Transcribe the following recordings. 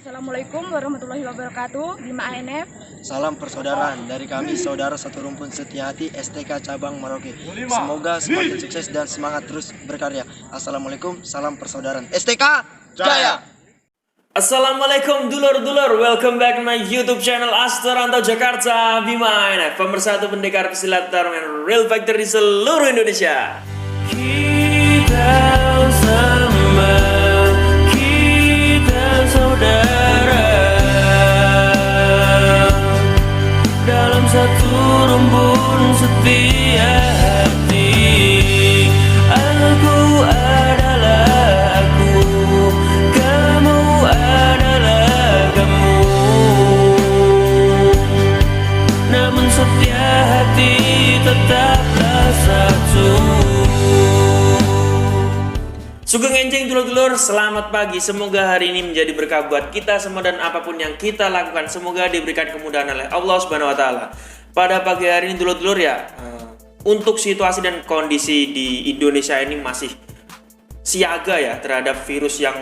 Assalamualaikum warahmatullahi wabarakatuh. Bima ANF. Salam persaudaraan dari kami saudara satu rumpun Setiahati STK Cabang Merauke. Semoga semakin sukses dan semangat terus berkarya. Assalamualaikum, salam persaudaraan STK Jaya. Assalamualaikum dulur-dulur, welcome back to my YouTube channel Astor Rantau Jakarta Bima ANF, pemersatu pendekar pesilat tarungan Real Fighter di seluruh Indonesia. Kita sama, kita saudara dalam satu rumpun setia hati. Aku adalah aku, kamu adalah kamu, namun setia hati tetaplah satu. Sugeng enjing dulur-dulur, selamat pagi. Semoga hari ini menjadi berkah buat kita semua dan apapun yang kita lakukan semoga diberikan kemudahan oleh Allah Subhanahu wa taala. Pada pagi hari ini dulur-dulur ya, untuk situasi dan kondisi di Indonesia ini masih siaga ya terhadap virus yang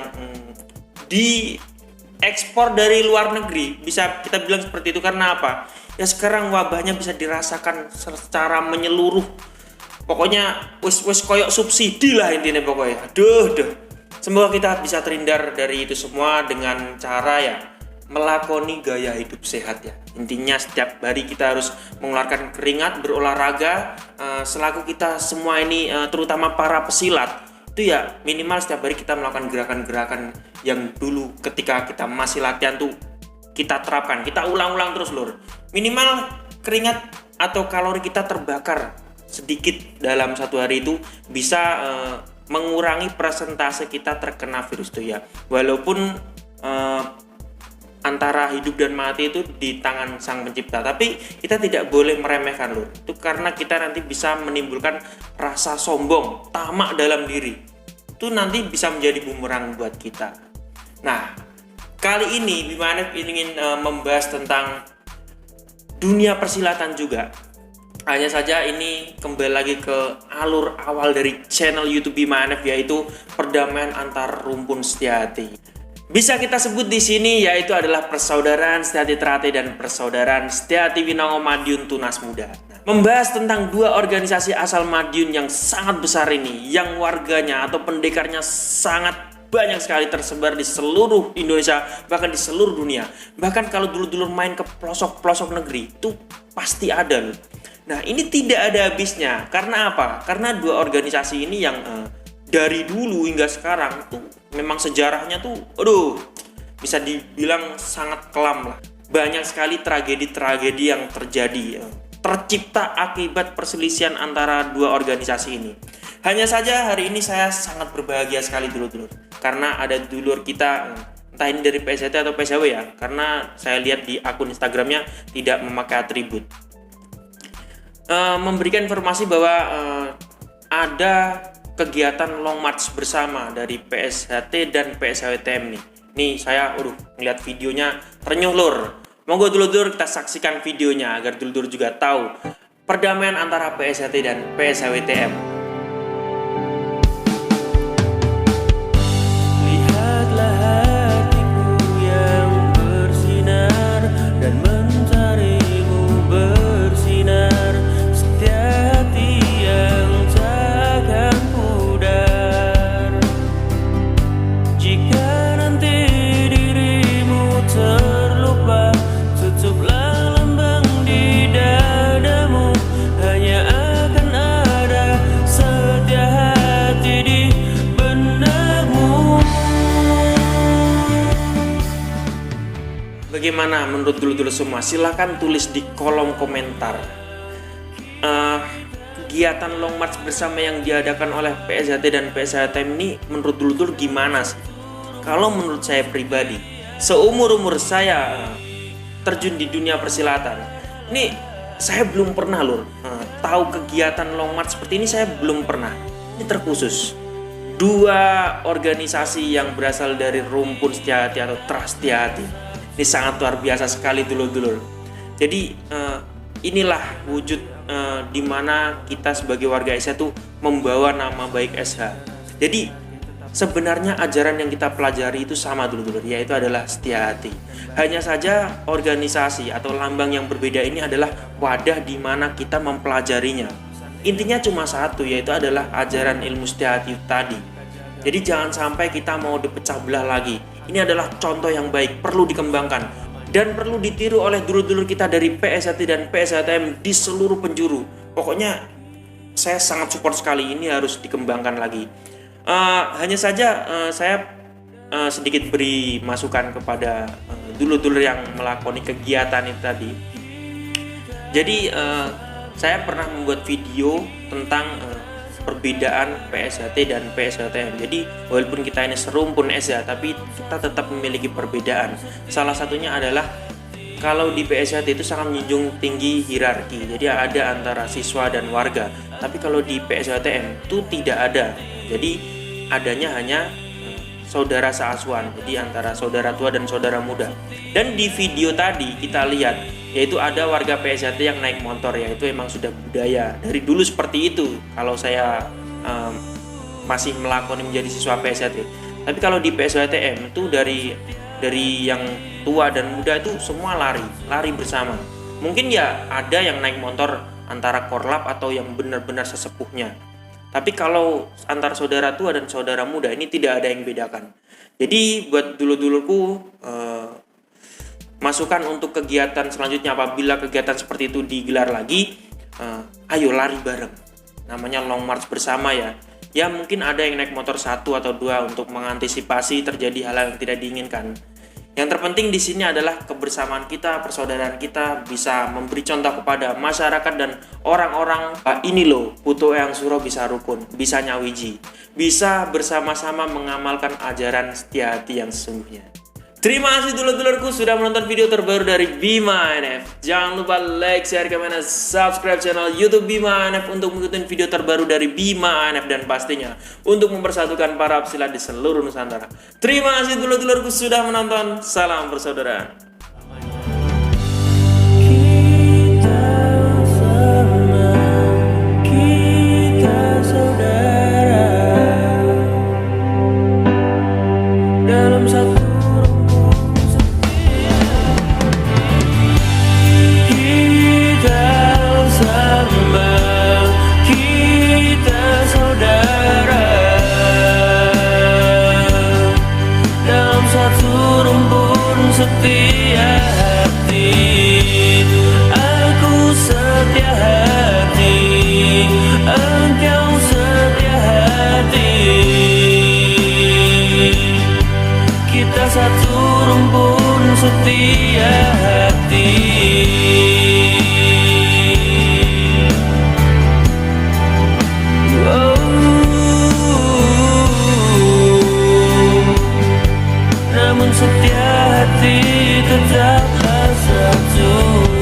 diekspor dari luar negeri. Bisa kita bilang seperti itu karena apa? Ya sekarang wabahnya bisa dirasakan secara menyeluruh. Pokoknya wis koyok subsidi lah intinya pokoknya. Aduh. Semoga kita bisa terhindar dari itu semua dengan cara ya melakoni gaya hidup sehat ya. Intinya setiap hari kita harus mengeluarkan keringat, berolahraga. Selaku kita semua ini terutama para pesilat itu ya minimal setiap hari kita melakukan gerakan-gerakan yang dulu ketika kita masih latihan tuh kita terapkan. Kita ulang-ulang terus lur. Minimal keringat atau kalori kita terbakar sedikit dalam satu hari itu bisa mengurangi persentase kita terkena virus itu ya. Walaupun antara hidup dan mati itu di tangan Sang Pencipta, tapi kita tidak boleh meremehkan loh. Itu karena kita nanti bisa menimbulkan rasa sombong, tamak dalam diri. Itu nanti bisa menjadi bumerang buat kita. Nah, kali ini Bima ANF ingin membahas tentang dunia persilatan juga. Hanya saja ini kembali lagi ke alur awal dari channel YouTube Bima ANF, yaitu perdamaian antar rumpun Setiahati. Bisa kita sebut di sini yaitu adalah persaudaraan Setiahati Trate dan persaudaraan Setiahati Winongo Madiun Tunas Muda. Membahas tentang dua organisasi asal Madiun yang sangat besar ini, yang warganya atau pendekarnya sangat banyak sekali tersebar di seluruh Indonesia, bahkan di seluruh dunia. Bahkan kalau dulu-dulu main ke pelosok-pelosok negeri itu pasti ada loh. Nah ini tidak ada habisnya. Karena apa? Karena dua organisasi ini yang dari dulu hingga sekarang tuh memang sejarahnya tuh bisa dibilang sangat kelam lah. Banyak sekali tragedi-tragedi yang terjadi tercipta akibat perselisihan antara dua organisasi ini. Hanya saja hari ini saya sangat berbahagia sekali dulur-dulur, karena ada dulur kita, entah ini dari PSHT atau PSHW ya, karena saya lihat di akun Instagramnya tidak memakai atribut, memberikan informasi bahwa ada kegiatan long march bersama dari PSHT dan PSHWTM nih. Nih saya ngeliat videonya renyuh lur. Monggo dulur-dulur kita saksikan videonya agar dulur-dulur juga tahu perdamaian antara PSHT dan PSHWTM. Lihatlah hatiku yang bersinar dan mencarimu bersinar, setia hati yang takkan pudar. Jika nanti dirimu terlupa, tutuplah lambang di dadamu, hanya akan ada setia hati di benakmu. Bagaimana menurut dulur-dulur semua? Silahkan tulis di kolom komentar. Kegiatan long march bersama yang diadakan oleh PSHT dan PSHTM ini menurut dulur-dulur gimana sih? Kalau menurut saya pribadi, seumur-umur saya terjun di dunia persilatan, ini saya belum pernah lur tahu kegiatan long march seperti ini. Saya belum pernah. Ini terkhusus dua organisasi yang berasal dari rumpun Setiahati atau Trust Setiahati. Ini sangat luar biasa sekali dulur-dulur. Jadi inilah wujud di mana kita sebagai warga SH tuh membawa nama baik SH. Jadi sebenarnya ajaran yang kita pelajari itu sama dulur-dulur, yaitu adalah setia hati. Hanya saja organisasi atau lambang yang berbeda ini adalah wadah di mana kita mempelajarinya. Intinya cuma satu, yaitu adalah ajaran ilmu setia hati tadi. Jadi jangan sampai kita mau dipecah belah lagi. Ini adalah contoh yang baik, perlu dikembangkan dan perlu ditiru oleh dulur-dulur kita dari PSHT dan PSHTM di seluruh penjuru. Pokoknya saya sangat support sekali, ini harus dikembangkan lagi. Hanya saja saya sedikit beri masukan kepada dulur-dulur yang melakoni kegiatan itu tadi. Jadi saya pernah membuat video tentang perbedaan PSHT dan PSHTM. Jadi walaupun kita ini serumpun SH, tapi kita tetap memiliki perbedaan. Salah satunya adalah kalau di PSHT itu sangat menjunjung tinggi hierarki, jadi ada antara siswa dan warga. Tapi kalau di PSHTM itu tidak ada, jadi adanya hanya saudara seasuhan, jadi antara saudara tua dan saudara muda. Dan di video tadi kita lihat, yaitu ada warga PSHT yang naik motor, yaitu emang sudah budaya dari dulu seperti itu. Kalau saya masih melakoni menjadi siswa PSHT, tapi kalau di PSHTM itu dari yang tua dan muda itu semua lari bersama. Mungkin ya ada yang naik motor antara korlap atau yang benar-benar sesepuhnya. Tapi kalau antara saudara tua dan saudara muda ini tidak ada yang bedakan. Jadi buat dulur-dulurku, masukan untuk kegiatan selanjutnya apabila kegiatan seperti itu digelar lagi, ayo lari bareng. Namanya long march bersama ya. Ya mungkin ada yang naik motor 1 atau 2 untuk mengantisipasi terjadi hal yang tidak diinginkan. Yang terpenting di sini adalah kebersamaan kita, persaudaraan kita, bisa memberi contoh kepada masyarakat dan orang-orang. Ini loh, putu yang suro bisa rukun, bisa nyawiji, bisa bersama-sama mengamalkan ajaran setia hati yang sesungguhnya. Terima kasih dulur-dulurku sudah menonton video terbaru dari Bima NF. Jangan lupa like, share, komen, dan subscribe channel YouTube Bima NF untuk mengikuti video terbaru dari Bima NF dan pastinya untuk mempersatukan para pesilat di seluruh Nusantara. Terima kasih dulur-dulurku sudah menonton. Salam persaudaraan. Setia hati, aku setia hati, engkau setia hati. Kita satu rumpun setia hati. Namun setia hati tetaplah satu.